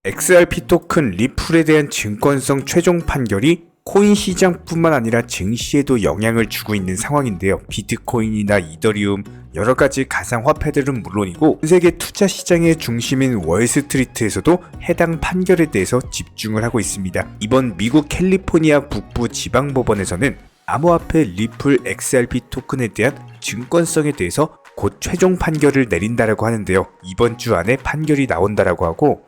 XRP 토큰 리플에 대한 증권성 최종 판결이 코인 시장뿐만 아니라 증시에도 영향을 주고 있는 상황인데요. 비트코인이나 이더리움, 여러가지 가상화폐들은 물론이고 전세계 투자 시장의 중심인 월스트리트에서도 해당 판결에 대해서 집중을 하고 있습니다. 이번 미국 캘리포니아 북부 지방법원에서는 암호화폐 리플 XRP 토큰에 대한 증권성에 대해서 곧 최종 판결을 내린다라고 하는데요. 이번 주 안에 판결이 나온다라고 하고,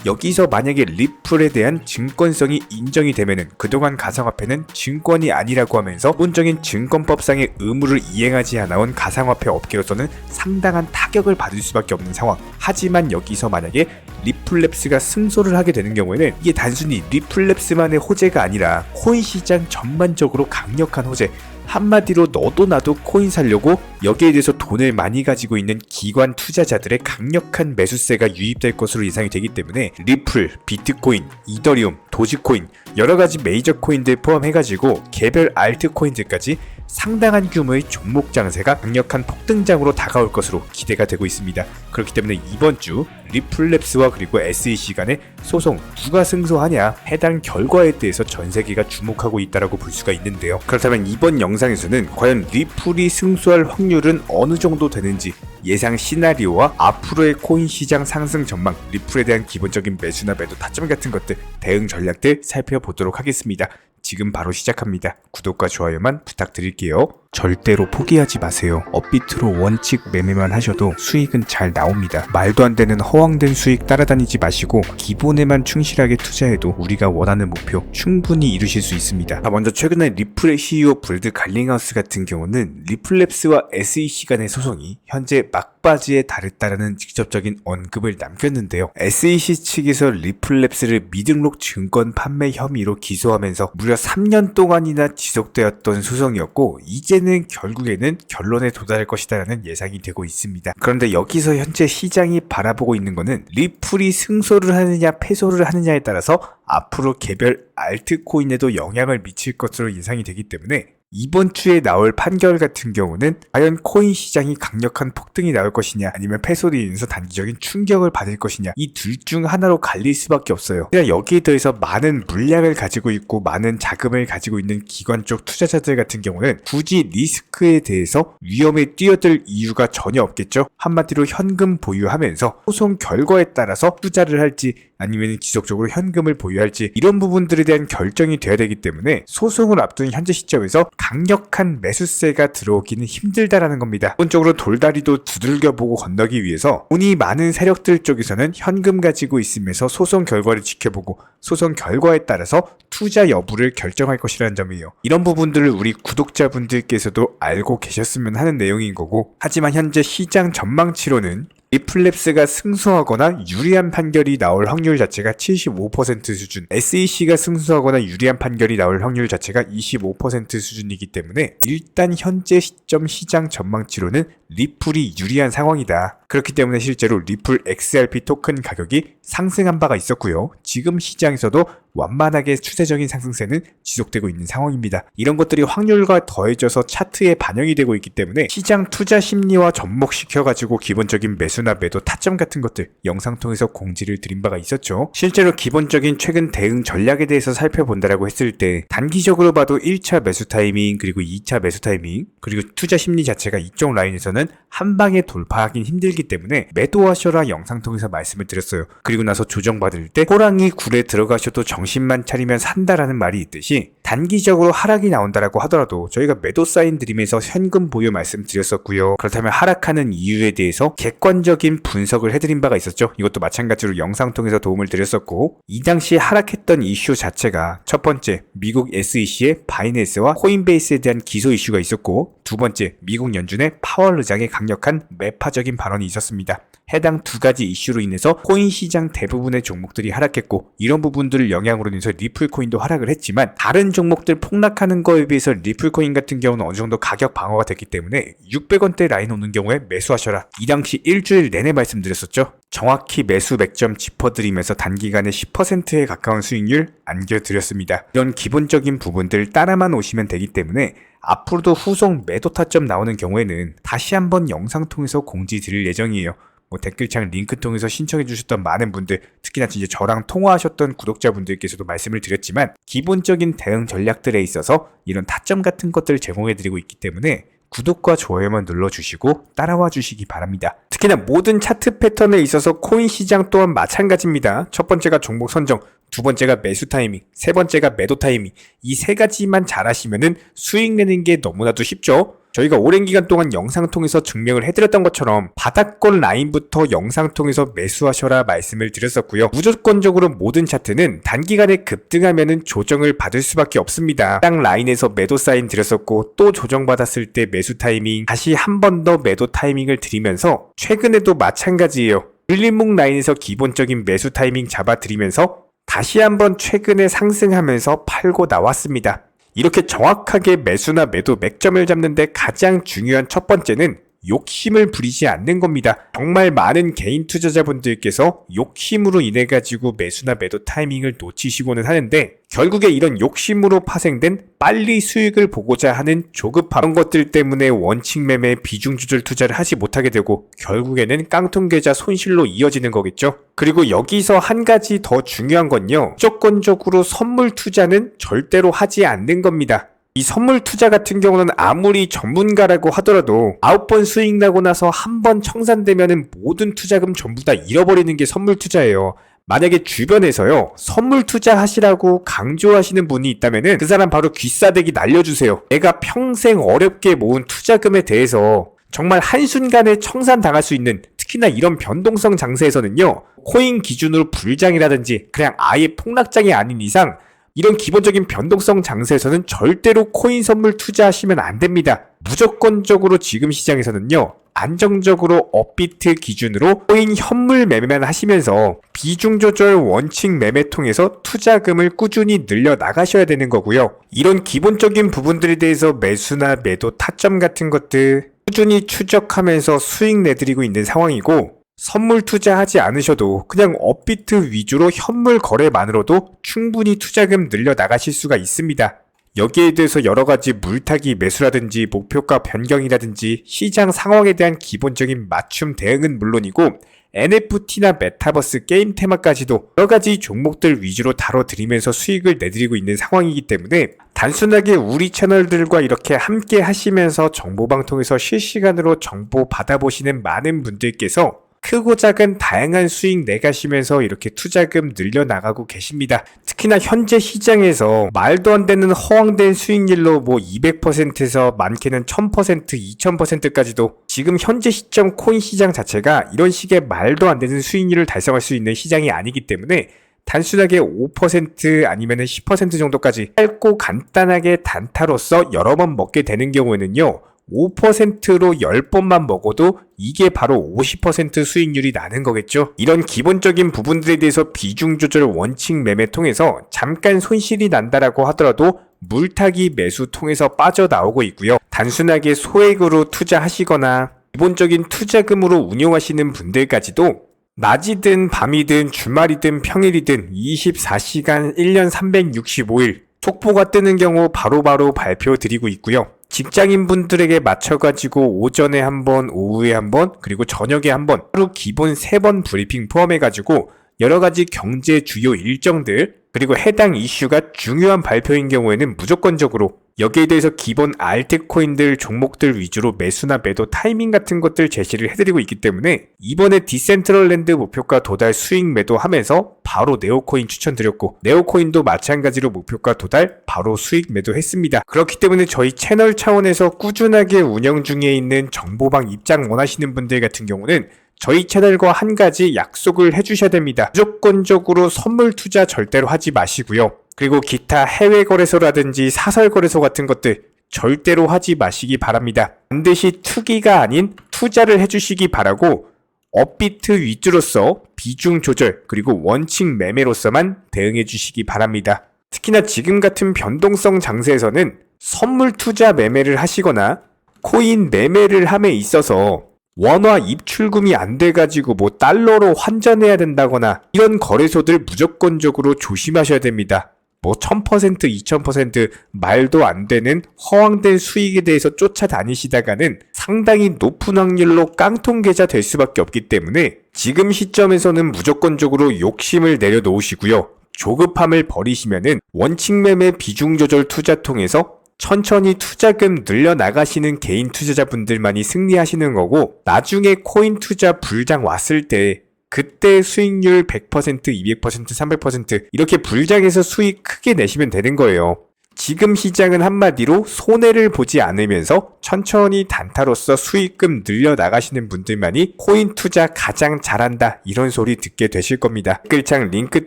여기서 만약에 리플에 대한 증권성이 인정이 되면은 그동안 가상화폐는 증권이 아니라고 하면서 기본적인 증권법상의 의무를 이행하지 않아온 가상화폐 업계로서는 상당한 타격을 받을 수밖에 없는 상황. 하지만 여기서 만약에 리플랩스가 승소를 하게 되는 경우에는 이게 단순히 리플랩스만의 호재가 아니라 코인 시장 전반적으로 강력한 호재, 한마디로 너도 나도 코인 살려고 여기에 대해서 돈을 많이 가지고 있는 기관 투자자들의 강력한 매수세가 유입될 것으로 예상이 되기 때문에 리플, 비트코인, 이더리움, 도지코인, 여러가지 메이저 코인들 포함해가지고 개별 알트코인들까지 상당한 규모의 종목 장세가 강력한 폭등장으로 다가올 것으로 기대가 되고 있습니다. 그렇기 때문에 이번 주 리플랩스와 그리고 SEC 간의 소송 누가 승소하냐, 해당 결과에 대해서 전 세계가 주목하고 있다라고 볼 수가 있는데요. 그렇다면 이번 영상에서는 과연 리플이 승소할 확률은 어느 정도 되는지, 예상 시나리오와 앞으로의 코인 시장 상승 전망, 리플에 대한 기본적인 매수나 매도 타점 같은 것들, 대응 전략들 살펴보도록 하겠습니다. 지금 바로 시작합니다. 구독과 좋아요만 부탁드릴게요. 절대로 포기하지 마세요. 업비트로 원칙 매매만 하셔도 수익은 잘 나옵니다. 말도 안 되는 허황된 수익 따라다니지 마시고 기본에만 충실하게 투자해도 우리가 원하는 목표 충분히 이루실 수 있습니다. 먼저 최근에 리플의 CEO 브래드 갈링하우스 같은 경우는 리플랩스와 SEC 간의 소송이 현재 막바지에 달했다라는 직접적인 언급을 남겼는데요. SEC 측에서 리플랩스를 미등록 증권 판매 혐의로 기소하면서 무려 3년 동안이나 지속되었던 소송이었고, 이제는 결국에는 결론에 도달할 것이다라는 예상이 되고 있습니다. 그런데 여기서 현재 시장이 바라보고 있는 것은 리플이 승소를 하느냐 패소를 하느냐에 따라서 앞으로 개별 알트코인에도 영향을 미칠 것으로 예상이 되기 때문에 이번 주에 나올 판결 같은 경우는 과연 코인 시장이 강력한 폭등이 나올 것이냐, 아니면 패소로 인해서 단기적인 충격을 받을 것이냐, 이 둘 중 하나로 갈릴 수밖에 없어요. 그냥 여기에 더해서 많은 물량을 가지고 있고 많은 자금을 가지고 있는 기관 쪽 투자자들 같은 경우는 굳이 리스크에 대해서 위험에 뛰어들 이유가 전혀 없겠죠. 한마디로 현금 보유하면서 소송 결과에 따라서 투자를 할지 아니면 지속적으로 현금을 보유할지, 이런 부분들에 대한 결정이 돼야 되기 때문에 소송을 앞둔 현재 시점에서 강력한 매수세가 들어오기는 힘들다라는 겁니다. 기본적으로 돌다리도 두들겨보고 건너기 위해서 돈이 많은 세력들 쪽에서는 현금 가지고 있으면서 소송 결과를 지켜보고 소송 결과에 따라서 투자 여부를 결정할 것이라는 점이에요. 이런 부분들을 우리 구독자분들께서도 알고 계셨으면 하는 내용인 거고, 하지만 현재 시장 전망치로는 리플랩스가 승소하거나 유리한 판결이 나올 확률 자체가 75% 수준, SEC가 승소하거나 유리한 판결이 나올 확률 자체가 25% 수준이기 때문에 일단 현재 시점 시장 전망치로는 리플이 유리한 상황이다. 그렇기 때문에 실제로 리플 XRP 토큰 가격이 상승한 바가 있었고요. 지금 시장에서도 완만하게 추세적인 상승세는 지속되고 있는 상황입니다. 이런 것들이 확률과 더해져서 차트에 반영이 되고 있기 때문에 시장 투자 심리와 접목시켜가지고 기본적인 매수나 매도 타점 같은 것들 영상 통해서 공지를 드린 바가 있었죠. 실제로 기본적인 최근 대응 전략에 대해서 살펴본다라고 했을 때 단기적으로 봐도 1차 매수 타이밍, 그리고 2차 매수 타이밍, 그리고 투자 심리 자체가 이쪽 라인에서는 한 방에 돌파하긴 힘들기 때문에 매도하셔라 영상 통해서 말씀을 드렸어요. 그리고 나서 조정받을 때 호랑이 굴에 들어가셔도 정신만 차리면 산다라는 말이 있듯이 단기적으로 하락이 나온다라고 하더라도 저희가 매도 사인 드리면서 현금 보유 말씀드렸었고요. 그렇다면 하락하는 이유에 대해서 객관적인 분석을 해드린 바가 있었죠. 이것도 마찬가지로 영상 통해서 도움을 드렸었고, 이 당시 하락했던 이슈 자체가 첫 번째 미국 SEC의 바이낸스와 코인베이스에 대한 기소 이슈가 있었고, 두 번째 미국 연준의 파월 의장의 강력한 매파적인 발언이 있었습니다. 해당 두 가지 이슈로 인해서 코인 시장 대부분의 종목들이 하락했고, 이런 부분들을 영향으로 인해서 리플코인도 하락을 했지만 다른 종목들 폭락하는 거에 비해서 리플코인 같은 경우는 어느 정도 가격 방어가 됐기 때문에 600원대 라인 오는 경우에 매수하셔라. 이 당시 일주일 내내 말씀드렸었죠. 정확히 매수 맥점 짚어드리면서 단기간에 10%에 가까운 수익률 안겨드렸습니다. 이런 기본적인 부분들 따라만 오시면 되기 때문에 앞으로도 후속 매도 타점 나오는 경우에는 다시 한번 영상 통해서 공지 드릴 예정이에요. 뭐 댓글창 링크 통해서 신청해 주셨던 많은 분들, 특히나 진짜 저랑 통화하셨던 구독자분들께서도 말씀을 드렸지만 기본적인 대응 전략들에 있어서 이런 타점 같은 것들을 제공해 드리고 있기 때문에 구독과 좋아요만 눌러주시고 따라와 주시기 바랍니다. 특히나 모든 차트 패턴에 있어서 코인 시장 또한 마찬가지입니다. 첫 번째가 종목 선정, 두 번째가 매수 타이밍, 세 번째가 매도 타이밍, 이 세 가지만 잘하시면은 수익 내는 게 너무나도 쉽죠. 저희가 오랜 기간 동안 영상 통해서 증명을 해드렸던 것처럼 바닥권 라인부터 영상 통해서 매수하셔라 말씀을 드렸었고요. 무조건적으로 모든 차트는 단기간에 급등하면은 조정을 받을 수밖에 없습니다. 딱 라인에서 매도 사인 드렸었고 또 조정받았을 때 매수 타이밍, 다시 한 번 더 매도 타이밍을 드리면서 최근에도 마찬가지예요. 물림목 라인에서 기본적인 매수 타이밍 잡아드리면서 다시 한번 최근에 상승하면서 팔고 나왔습니다. 이렇게 정확하게 매수나 매도 맥점을 잡는데 가장 중요한 첫 번째는 욕심을 부리지 않는 겁니다. 정말 많은 개인 투자자분들께서 욕심으로 인해 가지고 매수나 매도 타이밍을 놓치시고는 하는데 결국에 이런 욕심으로 파생된 빨리 수익을 보고자 하는 조급함, 이런 것들 때문에 원칙 매매 비중 조절 투자를 하지 못하게 되고 결국에는 깡통계좌 손실로 이어지는 거겠죠. 그리고 여기서 한 가지 더 중요한 건요, 무조건적으로 선물 투자는 절대로 하지 않는 겁니다. 이 선물 투자 같은 경우는 아무리 전문가라고 하더라도 9번 수익 나고 나서 한 번 청산되면은 모든 투자금 전부 다 잃어버리는 게 선물 투자예요. 만약에 주변에서요, 선물 투자하시라고 강조하시는 분이 있다면은 그 사람 바로 귀싸대기 날려주세요. 내가 평생 어렵게 모은 투자금에 대해서 정말 한순간에 청산당할 수 있는, 특히나 이런 변동성 장세에서는요, 코인 기준으로 불장이라든지 그냥 아예 폭락장이 아닌 이상 이런 기본적인 변동성 장세에서는 절대로 코인 선물 투자하시면 안 됩니다. 무조건적으로 지금 시장에서는요, 안정적으로 업비트 기준으로 코인 현물 매매만 하시면서 비중 조절 원칙 매매 통해서 투자금을 꾸준히 늘려 나가셔야 되는 거고요. 이런 기본적인 부분들에 대해서 매수나 매도 타점 같은 것들 꾸준히 추적하면서 수익 내드리고 있는 상황이고, 선물 투자하지 않으셔도 그냥 업비트 위주로 현물 거래만으로도 충분히 투자금 늘려 나가실 수가 있습니다. 여기에 대해서 여러가지 물타기 매수라든지 목표가 변경이라든지 시장 상황에 대한 기본적인 맞춤 대응은 물론이고 NFT나 메타버스 게임 테마까지도 여러가지 종목들 위주로 다뤄드리면서 수익을 내드리고 있는 상황이기 때문에 단순하게 우리 채널들과 이렇게 함께 하시면서 정보방통에서 실시간으로 정보 받아보시는 많은 분들께서 크고 작은 다양한 수익 내가시면서 이렇게 투자금 늘려나가고 계십니다. 특히나 현재 시장에서 말도 안 되는 허황된 수익률로 뭐 200%에서 많게는 1000%, 2000%까지도 지금 현재 시점 코인 시장 자체가 이런 식의 말도 안 되는 수익률을 달성할 수 있는 시장이 아니기 때문에 단순하게 5% 아니면 10% 정도까지 짧고 간단하게 단타로서 여러 번 먹게 되는 경우에는요, 5%로 10번만 먹어도 이게 바로 50% 수익률이 나는 거겠죠. 이런 기본적인 부분들에 대해서 비중 조절 원칙 매매 통해서 잠깐 손실이 난다라고 하더라도 물타기 매수 통해서 빠져나오고 있고요. 단순하게 소액으로 투자하시거나 기본적인 투자금으로 운용하시는 분들까지도 낮이든 밤이든 주말이든 평일이든 24시간 1년 365일 속보가 뜨는 경우 바로바로 발표 드리고 있고요. 직장인분들에게 맞춰가지고 오전에 한 번, 오후에 한 번, 그리고 저녁에 한 번, 하루 기본 3번 브리핑 포함해가지고 여러가지 경제 주요 일정들, 그리고 해당 이슈가 중요한 발표인 경우에는 무조건적으로 여기에 대해서 기본 알트코인들 종목들 위주로 매수나 매도 타이밍 같은 것들 제시를 해드리고 있기 때문에 이번에 디센트럴랜드 목표가 도달 수익 매도하면서 바로 네오코인 추천드렸고, 네오코인도 마찬가지로 목표가 도달 바로 수익 매도했습니다. 그렇기 때문에 저희 채널 차원에서 꾸준하게 운영 중에 있는 정보방 입장 원하시는 분들 같은 경우는 저희 채널과 한 가지 약속을 해주셔야 됩니다. 무조건적으로 선물 투자 절대로 하지 마시고요. 그리고 기타 해외 거래소라든지 사설 거래소 같은 것들 절대로 하지 마시기 바랍니다. 반드시 투기가 아닌 투자를 해주시기 바라고 업비트 위주로서 비중 조절 그리고 원칙 매매로서만 대응해 주시기 바랍니다. 특히나 지금 같은 변동성 장세에서는 선물 투자 매매를 하시거나 코인 매매를 함에 있어서 원화 입출금이 안 돼가지고 뭐 달러로 환전해야 된다거나 이런 거래소들 무조건적으로 조심하셔야 됩니다. 뭐 1000%, 2000% 말도 안 되는 허황된 수익에 대해서 쫓아다니시다가는 상당히 높은 확률로 깡통 계좌 될 수밖에 없기 때문에 지금 시점에서는 무조건적으로 욕심을 내려놓으시고요. 조급함을 버리시면은 원칙 매매 비중 조절 투자 통해서 천천히 투자금 늘려나가시는 개인 투자자분들만이 승리하시는 거고, 나중에 코인 투자 불장 왔을 때 그때 수익률 100%, 200%, 300% 이렇게 불장해서 수익 크게 내시면 되는 거예요. 지금 시장은 한마디로 손해를 보지 않으면서 천천히 단타로서 수익금 늘려나가시는 분들만이 코인 투자 가장 잘한다, 이런 소리 듣게 되실 겁니다. 댓글창 링크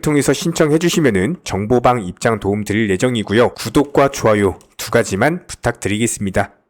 통해서 신청해 주시면은 정보방 입장 도움 드릴 예정이고요. 구독과 좋아요 2가지만 부탁드리겠습니다.